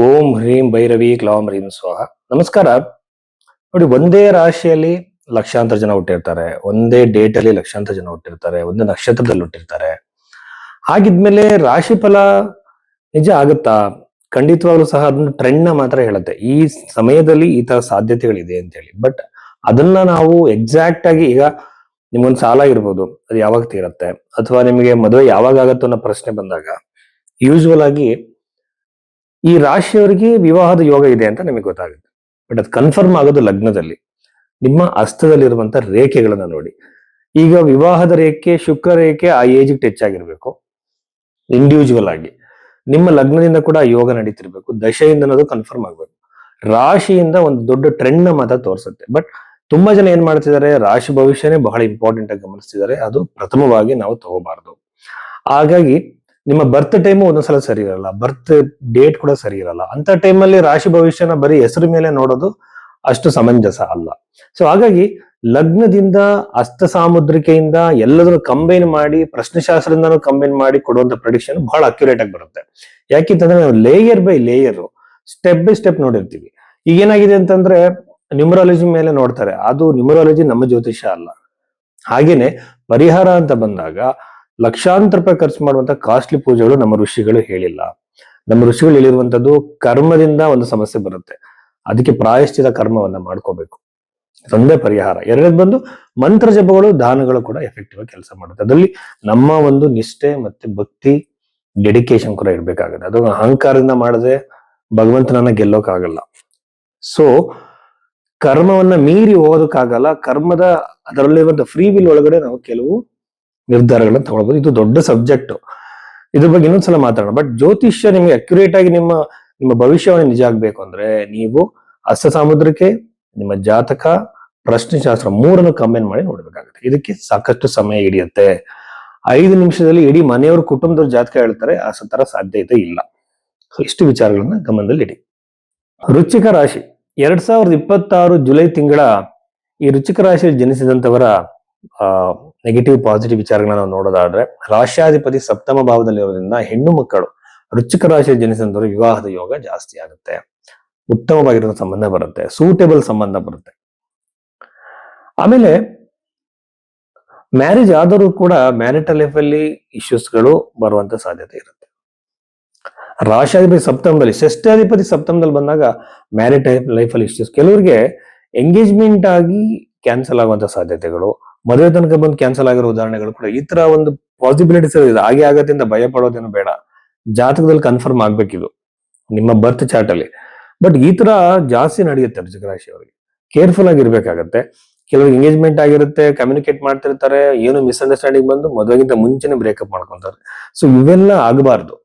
ಓಂ ಹ್ರೀಂ ಭೈರವಿ ಕ್ಲೌಂ ಹ್ರೀಂ ಸ್ವಾಹ. ನಮಸ್ಕಾರ. ನೋಡಿ, ಒಂದೇ ರಾಶಿಯಲ್ಲಿ ಲಕ್ಷಾಂತರ ಜನ ಹುಟ್ಟಿರ್ತಾರೆ, ಒಂದೇ ಡೇಟ್ ಅಲ್ಲಿ ಲಕ್ಷಾಂತರ ಜನ ಹುಟ್ಟಿರ್ತಾರೆ, ಒಂದೇ ನಕ್ಷತ್ರದಲ್ಲಿ ಹುಟ್ಟಿರ್ತಾರೆ. ಹಾಗಿದ್ಮೇಲೆ ರಾಶಿ ಫಲ ನಿಜ ಆಗುತ್ತಾ? ಖಂಡಿತವಾಗ್ಲೂ ಸಹ ಅದನ್ನ ಟ್ರೆಂಡ್ ನ ಮಾತ್ರ ಹೇಳುತ್ತೆ, ಈ ಸಮಯದಲ್ಲಿ ಈ ತರ ಸಾಧ್ಯತೆಗಳಿದೆ ಅಂತ ಹೇಳಿ. ಬಟ್ ಅದನ್ನ ನಾವು ಎಕ್ಸಾಕ್ಟ್ ಆಗಿ, ಈಗ ನಿಮ್ಗೊಂದು ಸಾಲ ಇರ್ಬೋದು, ಅದು ಯಾವಾಗ ತೀರತ್ತೆ, ಅಥವಾ ನಿಮಗೆ ಮದುವೆ ಯಾವಾಗ ಆಗತ್ತೋ ಅನ್ನೋ ಪ್ರಶ್ನೆ ಬಂದಾಗ ಯೂಶುವಲ್ ಆಗಿ ಈ ರಾಶಿಯವರಿಗೆ ವಿವಾಹದ ಯೋಗ ಇದೆ ಅಂತ ನಿಮಗೆ ಗೊತ್ತಾಗುತ್ತೆ. ಬಟ್ ಅದು ಕನ್ಫರ್ಮ್ ಆಗೋದು ಲಗ್ನದಲ್ಲಿ, ನಿಮ್ಮ ಹಸ್ತದಲ್ಲಿರುವಂತ ರೇಖೆಗಳನ್ನ ನೋಡಿ. ಈಗ ವಿವಾಹದ ರೇಖೆ, ಶುಕ್ರ ರೇಖೆ ಆ ಏಜ್ ಟಚ್ ಆಗಿರ್ಬೇಕು ಇಂಡಿವಿಜುವಲ್ ಆಗಿ. ನಿಮ್ಮ ಲಗ್ನದಿಂದ ಕೂಡ ಯೋಗ ನಡೀತಿರ್ಬೇಕು, ದಶೆಯಿಂದ ಅನ್ನೋದು ಕನ್ಫರ್ಮ್ ಆಗ್ಬೇಕು. ರಾಶಿಯಿಂದ ಒಂದು ದೊಡ್ಡ ಟ್ರೆಂಡ್ ನ ಮಾತ್ರ ತೋರಿಸುತ್ತೆ. ಬಟ್ ತುಂಬಾ ಜನ ಏನ್ ಮಾಡ್ತಿದ್ದಾರೆ, ರಾಶಿ ಭವಿಷ್ಯನೇ ಬಹಳ ಇಂಪಾರ್ಟೆಂಟ್ ಆಗಿ ಗಮನಿಸ್ತಿದ್ದಾರೆ. ಅದು ಪ್ರಥಮವಾಗಿ ನಾವು ತಗೋಬಾರ್ದು. ಹಾಗಾಗಿ ನಿಮ್ಮ ಬರ್ತ್ ಟೈಮು ಒಂದೊಂದ್ಸಲ ಸರಿ ಇರಲ್ಲ, ಬರ್ತ್ ಡೇಟ್ ಕೂಡ ಸರಿ ಇರಲ್ಲ. ಅಂತ ಟೈಮಲ್ಲಿ ರಾಶಿ ಭವಿಷ್ಯನ ಬರೀ ಹೆಸರು ಮೇಲೆ ನೋಡೋದು ಅಷ್ಟು ಸಮಂಜಸ ಅಲ್ಲ. ಸೊ ಹಾಗಾಗಿ ಲಗ್ನದಿಂದ, ಹಸ್ತ ಸಾಮುದ್ರಿಕೆಯಿಂದ ಎಲ್ಲದನ್ನು ಕಂಬೈನ್ ಮಾಡಿ, ಪ್ರಶ್ನೆಶಾಸ್ತ್ರದಿಂದನೂ ಕಂಬೈನ್ ಮಾಡಿ ಕೊಡುವಂತ ಪ್ರೆಡಿಕ್ಷನ್ ಬಹಳ ಅಕ್ಯುರೇಟ್ ಆಗಿ ಬರುತ್ತೆ. ಯಾಕೆಂತಂದ್ರೆ ನಾವು layer by layer, step by step ನೋಡಿರ್ತೀವಿ. ಈಗ ಏನಾಗಿದೆ ಅಂತಂದ್ರೆ, ನ್ಯೂಮರಾಲಜಿ ಮೇಲೆ ನೋಡ್ತಾರೆ, ಅದು ನ್ಯೂಮರಾಲಜಿ ನಮ್ಮ ಜ್ಯೋತಿಷ ಅಲ್ಲ. ಹಾಗೇನೆ ಪರಿಹಾರ ಅಂತ ಬಂದಾಗ ಲಕ್ಷಾಂತರ ರೂಪಾಯಿ ಖರ್ಚು ಮಾಡುವಂತ ಕಾಸ್ಟ್ಲಿ ಪೂಜೆಗಳು ನಮ್ಮ ಋಷಿಗಳು ಹೇಳಿಲ್ಲ. ನಮ್ಮ ಋಷಿಗಳು ಹೇಳಿರುವಂತದ್ದು ಕರ್ಮದಿಂದ ಒಂದು ಸಮಸ್ಯೆ ಬರುತ್ತೆ, ಅದಕ್ಕೆ ಪ್ರಾಯಶ್ಚಿತ ಕರ್ಮವನ್ನ ಮಾಡ್ಕೋಬೇಕು, ಒಂದೇ ಪರಿಹಾರ. ಎರಡನೇದು ಬಂದು ಮಂತ್ರ ಜಪಗಳು, ದಾನಗಳು ಕೂಡ ಎಫೆಕ್ಟಿವ್ ಆಗಿ ಕೆಲಸ ಮಾಡುತ್ತೆ. ಅದರಲ್ಲಿ ನಮ್ಮ ಒಂದು ನಿಷ್ಠೆ ಮತ್ತೆ ಭಕ್ತಿ, ಡೆಡಿಕೇಶನ್ ಕೂಡ ಇರ್ಬೇಕಾಗುತ್ತೆ. ಅದು ಅಹಂಕಾರದಿಂದ ಮಾಡದೆ ಭಗವಂತನನ್ನ ಗೆಲ್ಲೋಕ್ಕಾಗಲ್ಲ. ಸೊ ಕರ್ಮವನ್ನ ಮೀರಿ ಹೋಗೋದಕ್ಕಾಗಲ್ಲ. ಕರ್ಮದ ಅದರಲ್ಲಿರುವಂತ ಫ್ರೀ ವಿಲ್ ಒಳಗಡೆ ನಾವು ಕೆಲವು ನಿರ್ಧಾರಗಳನ್ನ ತಗೊಳ್ಬಹುದು. ಇದು ದೊಡ್ಡ ಸಬ್ಜೆಕ್ಟ್, ಇದ್ರ ಬಗ್ಗೆ ಇನ್ನೊಂದ್ಸಲ ಮಾತಾಡೋಣ. ಬಟ್ ಜ್ಯೋತಿಷ್ಯ ನಿಮ್ಗೆ ಅಕ್ಯುರೇಟ್ ಆಗಿ ನಿಮ್ಮ ಭವಿಷ್ಯವನ್ನು ನಿಜ ಆಗ್ಬೇಕು ಅಂದ್ರೆ ನೀವು ಹಸ್ತ ಸಾಮುದ್ರಿಕೆ, ನಿಮ್ಮ ಜಾತಕ, ಪ್ರಶ್ನೆಶಾಸ್ತ್ರ ಮೂರನ್ನು ಕಂಬೈನ್ ಮಾಡಿ ನೋಡ್ಬೇಕಾಗುತ್ತೆ. ಇದಕ್ಕೆ ಸಾಕಷ್ಟು ಸಮಯ ಹಿಡಿಯುತ್ತೆ. 5 ನಿಮಿಷದಲ್ಲಿ ಇಡೀ ಮನೆಯವ್ರ ಕುಟುಂಬದವ್ರ ಜಾತಕ ಹೇಳ್ತಾರೆ, ಆ ತರ ಸಾಧ್ಯತೆ ಇಲ್ಲ. ಸೊ ಇಷ್ಟು ವಿಚಾರಗಳನ್ನ ಗಮನದಲ್ಲಿ ಇಡಿ. ವೃಶ್ಚಿಕ ರಾಶಿ 2026 ಜುಲೈ ತಿಂಗಳ ಈ ವೃಶ್ಚಿಕ ರಾಶಿಯಲ್ಲಿ ಜನಿಸಿದಂತವರ ನೆಗೆಟಿವ್ ಪಾಸಿಟಿವ್ ವಿಚಾರಗಳನ್ನ ನಾವು ನೋಡೋದಾದ್ರೆ, ರಾಶ್ಯಾಧಿಪತಿ ಸಪ್ತಮ ಭಾವದಲ್ಲಿರೋದ್ರಿಂದ ಹೆಣ್ಣು ಮಕ್ಕಳು ವೃಶ್ಚಿಕ ರಾಶಿಯಲ್ಲಿ ಜನಿಸಿದಂತವರು ವಿವಾಹದ ಯೋಗ ಜಾಸ್ತಿ ಆಗುತ್ತೆ, ಉತ್ತಮವಾಗಿರೋ ಸಂಬಂಧ ಬರುತ್ತೆ, ಸೂಟೇಬಲ್ ಸಂಬಂಧ ಬರುತ್ತೆ. ಆಮೇಲೆ ಮ್ಯಾರೇಜ್ ಆದರೂ ಕೂಡ ಮ್ಯಾರಿಟಲ್ ಲೈಫ್ ಅಲ್ಲಿ ಇಶ್ಯೂಸ್ಗಳು ಬರುವಂತ ಸಾಧ್ಯತೆ ಇರುತ್ತೆ. ರಾಶಾಧಿಪತಿ ಸಪ್ತಮದಲ್ಲಿ, ಷಷ್ಠಾಧಿಪತಿ ಸಪ್ತಮದಲ್ಲಿ ಬಂದಾಗ ಮ್ಯಾರಿಟಲ್ ಲೈಫ್ ಅಲ್ಲಿ ಇಶ್ಯೂಸ್, ಕೆಲವರಿಗೆ ಎಂಗೇಜ್ಮೆಂಟ್ ಆಗಿ ಕ್ಯಾನ್ಸಲ್ ಆಗುವಂತ ಸಾಧ್ಯತೆಗಳು, ಮದುವೆ ತನಕ ಬಂದು ಕ್ಯಾನ್ಸಲ್ ಆಗಿರೋ ಉದಾಹರಣೆಗಳು ಕೂಡ. ಈ ತರ ಒಂದು ಪಾಸಿಬಿಲಿಟೀಸ್ ಇದೆ. ಹಾಗೆ ಆಗತ್ತೆ ಅಂತ ಭಯ ಪಡೋದೇನು ಬೇಡ, ಜಾತಕದಲ್ಲಿ ಕನ್ಫರ್ಮ್ ಆಗ್ಬೇಕಿದು ನಿಮ್ಮ ಬರ್ತ್ ಚಾರ್ಟ್ ಅಲ್ಲಿ. ಬಟ್ ಈ ತರ ಜಾಸ್ತಿ ನಡೆಯುತ್ತೆ ವೃಶ್ಚಿಕ ರಾಶಿಯವರಿಗೆ, ಕೇರ್ಫುಲ್ ಆಗಿ ಇರ್ಬೇಕಾಗತ್ತೆ. ಕೆಲವರು ಎಂಗೇಜ್ಮೆಂಟ್ ಆಗಿರುತ್ತೆ, ಕಮ್ಯುನಿಕೇಟ್ ಮಾಡ್ತಿರ್ತಾರೆ, ಏನು ಮಿಸ್ಅಂಡರ್ಸ್ಟ್ಯಾಂಡಿಂಗ್ ಬಂದು ಮದುವೆಗಿಂತ ಮುಂಚೆನೆ ಬ್ರೇಕಪ್ ಮಾಡ್ಕೊಂತಾರೆ. ಸೊ ಇವೆಲ್ಲ ಆಗಬಾರ್ದು.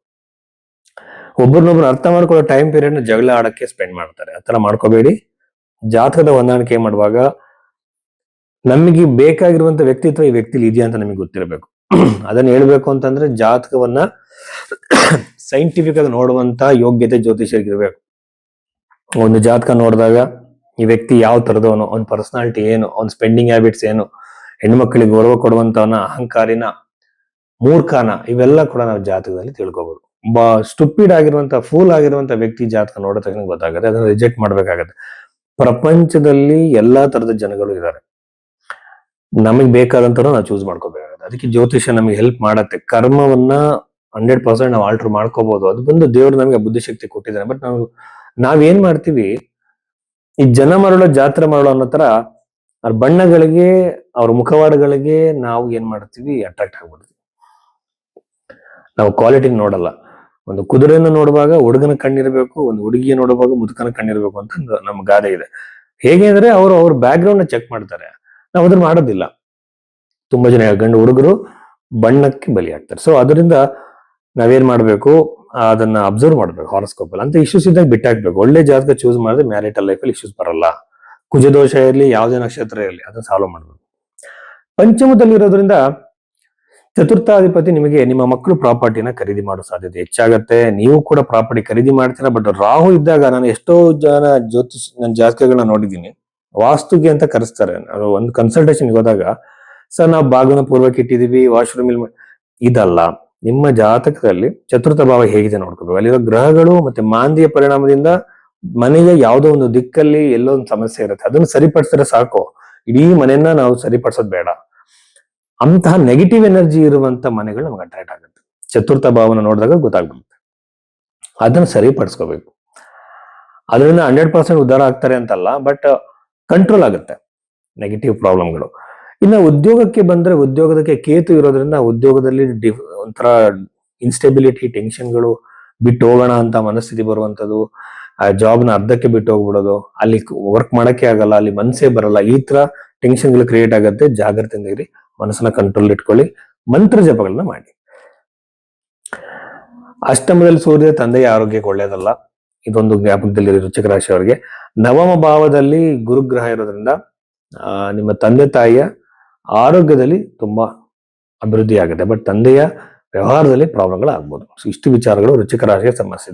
ಒಬ್ಬರನ್ನೊಬ್ರು ಅರ್ಥ ಮಾಡ್ಕೊಳ್ಳೋ ಟೈಮ್ ಪೀರಿಯಡ್ ನ ಜಗಳ ಆಡಕ್ಕೆ ಸ್ಪೆಂಡ್ ಮಾಡ್ತಾರೆ, ಆತರ ಮಾಡ್ಕೋಬೇಡಿ. ಜಾತಕದ ಹೊಂದಾಣಿಕೆ ಮಾಡುವಾಗ ನಮಗೆ ಬೇಕಾಗಿರುವಂತ ವ್ಯಕ್ತಿತ್ವ ಈ ವ್ಯಕ್ತಿಲಿ ಇದೆಯಾ ಅಂತ ನಮಗೆ ಗೊತ್ತಿರಬೇಕು. ಅದನ್ನ ಹೇಳ್ಬೇಕು ಅಂತಂದ್ರೆ ಜಾತಕವನ್ನ ಸೈಂಟಿಫಿಕ್ ಆಗಿ ನೋಡುವಂತ ಯೋಗ್ಯತೆ ಜ್ಯೋತಿಷರಿಗಿರ್ಬೇಕು. ಒಂದು ಜಾತಕ ನೋಡಿದಾಗ ಈ ವ್ಯಕ್ತಿ ಯಾವ ತರದವನು, ಅವನ ಪರ್ಸನಾಲಿಟಿ ಏನು, ಅವನ ಸ್ಪೆಂಡಿಂಗ್ ಹ್ಯಾಬಿಟ್ಸ್ ಏನು, ಹೆಣ್ಮಕ್ಳಿಗೆ ಗೌರವ ಕೊಡುವಂತವನ, ಅಹಂಕಾರಿನ, ಮೂರ್ಖನ, ಇವೆಲ್ಲ ಕೂಡ ನಾವು ಜಾತಕದಲ್ಲಿ ತಿಳ್ಕೊಬಹುದು. ಸ್ಟುಪಿಡ್ ಆಗಿರುವಂತ, ಫೂಲ್ ಆಗಿರುವಂತ ವ್ಯಕ್ತಿ ಜಾತಕ ನೋಡೋ ತಕ್ಷಣ ಗೊತ್ತಾಗುತ್ತೆ, ಅದನ್ನ ರಿಜೆಕ್ಟ್ ಮಾಡ್ಬೇಕಾಗತ್ತೆ. ಪ್ರಪಂಚದಲ್ಲಿ ಎಲ್ಲಾ ತರದ ಜನಗಳು ಇದ್ದಾರೆ, ನಮಗ್ ಬೇಕಾದಂತ ನಾವು ಚೂಸ್ ಮಾಡ್ಕೋಬೇಕಾಗುತ್ತೆ. ಅದಕ್ಕೆ ಜ್ಯೋತಿಷ್ಯ ನಮಗೆ ಹೆಲ್ಪ್ ಮಾಡತ್ತೆ. ಕರ್ಮವನ್ನ 100% ನಾವು ಆಲ್ಟರ್ ಮಾಡ್ಕೋಬಹುದು. ಅದು ಬಂದು ದೇವ್ರು ನಮಗೆ ಬುದ್ಧಿಶಕ್ತಿ ಕೊಟ್ಟಿದ್ದಾನೆ. ಬಟ್ ನಾವೇನ್ ಮಾಡ್ತೀವಿ, ಈ ಜನ ಮರಳೋ ಜಾತ್ರೆ ಮರಳೋ ಅನ್ನೋ ತರ ಅವ್ರ ಬಣ್ಣಗಳಿಗೆ, ಅವ್ರ ಮುಖವಾಡಗಳಿಗೆ ನಾವು ಏನ್ ಮಾಡ್ತೀವಿ, ಅಟ್ರಾಕ್ಟ್ ಆಗ್ಬಿಡ್ತೀವಿ. ನಾವು ಕ್ವಾಲಿಟಿ ನೋಡಲ್ಲ. ಒಂದು ಕುದುರೆಯನ್ನು ನೋಡುವಾಗ ಹುಡುಗನ ಕಣ್ಣಿರ್ಬೇಕು, ಒಂದು ಹುಡುಗಿಯ ನೋಡುವಾಗ ಮುದುಕನ ಕಣ್ಣಿರ್ಬೇಕು ಅಂತ ನಮ್ಮ ಗಾದೆ ಇದೆ. ಹೇಗೆ ಅಂದ್ರೆ ಅವ್ರ ಬ್ಯಾಕ್ ಗ್ರೌಂಡ್ ನ ಚೆಕ್ ಮಾಡ್ತಾರೆ, ನಾವು ಅದನ್ನ ಮಾಡೋದಿಲ್ಲ. ತುಂಬಾ ಜನ ಗಂಡು ಹುಡುಗರು ಬಣ್ಣಕ್ಕೆ ಬಲಿ ಆಗ್ತಾರೆ. ಸೊ ಅದರಿಂದ ನಾವೇನ್ ಮಾಡ್ಬೇಕು, ಅದನ್ನ ಅಬ್ಸರ್ವ್ ಮಾಡ್ಬೇಕು. ಹಾರೋಸ್ಕೋಪ್ ಅಲ್ಲಿ ಅಂತ ಇಶ್ಯೂಸ್ ಇದ್ದಾಗ ಬಿಟ್ಟಾಕ್ಬೇಕು. ಒಳ್ಳೆ ಜಾತಕ ಚೂಸ್ ಮಾಡಿದ್ರೆ ಮ್ಯಾರಿಟಲ್ ಲೈಫ್ ಅಲ್ಲಿ ಇಶ್ಯೂಸ್ ಬರಲ್ಲ. ಕುಜದೋಷ ಇರಲಿ, ಯಾವುದೇ ನಕ್ಷತ್ರ ಇರಲಿ, ಅದನ್ನ ಸಾಲ್ವ್ ಮಾಡ್ಬೇಕು. ಪಂಚಮದಲ್ಲಿ ಇರೋದ್ರಿಂದ ಚತುರ್ಥಾಧಿಪತಿ ನಿಮಗೆ ನಿಮ್ಮ ಮಕ್ಕಳು ಪ್ರಾಪರ್ಟಿನ ಖರೀದಿ ಮಾಡೋ ಸಾಧ್ಯತೆ ಹೆಚ್ಚಾಗತ್ತೆ. ನೀವು ಕೂಡ ಪ್ರಾಪರ್ಟಿ ಖರೀದಿ ಮಾಡ್ತೀರಾ. ಬಟ್ ರಾಹು ಇದ್ದಾಗ, ನಾನು ಎಷ್ಟೋ ಜನ ನನ್ನ ಜಾತಕಗಳನ್ನ ನೋಡಿದ್ದೀನಿ, ವಾಸ್ತುಗೆ ಅಂತ ಕರೆಸ್ತಾರೆ. ಒಂದು ಕನ್ಸಲ್ಟೇಷನ್ ಹೋದಾಗ, ಸರ್ ನಾವು ಬಾಗಿನ ಪೂರ್ವಕ್ಕೆ ಇಟ್ಟಿದೀವಿ, ವಾಶ್ರೂಮ್ ಇದಲ್ಲ, ನಿಮ್ಮ ಜಾತಕದಲ್ಲಿ ಚತುರ್ಥ ಭಾವ ಹೇಗಿದೆ ನೋಡ್ಕೋಬೇಕು. ಅಲ್ಲಿರೋ ಗ್ರಹಗಳು ಮತ್ತೆ ಮಾಂದಿಯ ಪರಿಣಾಮದಿಂದ ಮನೆಯ ಯಾವುದೋ ಒಂದು ದಿಕ್ಕಲ್ಲಿ ಎಲ್ಲೋ ಒಂದು ಸಮಸ್ಯೆ ಇರುತ್ತೆ, ಅದನ್ನು ಸರಿಪಡಿಸಿದ್ರೆ ಸಾಕು. ಇಡೀ ಮನೆಯನ್ನ ನಾವು ಸರಿಪಡಿಸೋದು ಬೇಡ. ಅಂತಹ ನೆಗೆಟಿವ್ ಎನರ್ಜಿ ಇರುವಂತ ಮನೆಗಳು ನಮ್ಗೆ ಅಟ್ರಾಕ್ಟ್ ಆಗುತ್ತೆ. ಚತುರ್ಥ ಭಾವನ ನೋಡಿದಾಗ ಗೊತ್ತಾಗ್ಬಿಡುತ್ತೆ. ಅದನ್ನ ಸರಿಪಡಿಸ್ಕೋಬೇಕು. ಅದರಿಂದ 100% ಉದ್ಧಾರ ಆಗ್ತಾರೆ ಅಂತಲ್ಲ, ಬಟ್ ಕಂಟ್ರೋಲ್ ಆಗುತ್ತೆ ನೆಗೆಟಿವ್ ಪ್ರಾಬ್ಲಮ್ಗಳು. ಇನ್ನು ಉದ್ಯೋಗಕ್ಕೆ ಬಂದ್ರೆ, ಉದ್ಯೋಗದಕ್ಕೆ ಕೇತು ಇರೋದ್ರಿಂದ ಉದ್ಯೋಗದಲ್ಲಿ ಒಂಥರ ಇನ್ಸ್ಟೆಬಿಲಿಟಿ, ಟೆನ್ಷನ್ಗಳು, ಬಿಟ್ಟು ಹೋಗೋಣ ಅಂತ ಮನಸ್ಥಿತಿ ಬರುವಂತದ್ದು, ಆ ಜಾಬ್ನ ಅರ್ಧಕ್ಕೆ ಬಿಟ್ಟು ಹೋಗ್ಬಿಡೋದು, ಅಲ್ಲಿ ವರ್ಕ್ ಮಾಡಕ್ಕೆ ಆಗಲ್ಲ, ಅಲ್ಲಿ ಮನಸ್ಸೇ ಬರಲ್ಲ, ಈ ತರ ಟೆನ್ಷನ್ಗಳು ಕ್ರಿಯೇಟ್ ಆಗುತ್ತೆ. ಜಾಗ್ರತೆಯಿಂದ ಇರಿ, ಮನಸ್ಸನ್ನ ಕಂಟ್ರೋಲ್ ಇಟ್ಕೊಳ್ಳಿ, ಮಂತ್ರ ಜಪಗಳನ್ನ ಮಾಡಿ. ಅಷ್ಟಮದಲ್ಲಿ ಸೂರ್ಯ ತಂದೆಯ ಆರೋಗ್ಯಕ್ಕೆ ಒಳ್ಳೇದಲ್ಲ, ಇದೊಂದು ಜ್ಞಾಪಕದಲ್ಲಿ ವೃಶ್ಚಿಕ ರಾಶಿಯವರಿಗೆ. ನವಮ ಭಾವದಲ್ಲಿ ಗುರುಗ್ರಹ ಇರೋದ್ರಿಂದ ನಿಮ್ಮ ತಂದೆ ತಾಯಿಯ ಆರೋಗ್ಯದಲ್ಲಿ ತುಂಬಾ ಅಭಿವೃದ್ಧಿ ಆಗುತ್ತೆ, ಬಟ್ ತಂದೆಯ ವ್ಯವಹಾರದಲ್ಲಿ ಪ್ರಾಬ್ಲಮ್ಗಳು ಆಗ್ಬೋದು. ಇಷ್ಟು ವಿಚಾರಗಳು ವೃಶ್ಚಿಕ ರಾಶಿಗೆ ಸಂಬಂಧಿಸಿದ್ದು.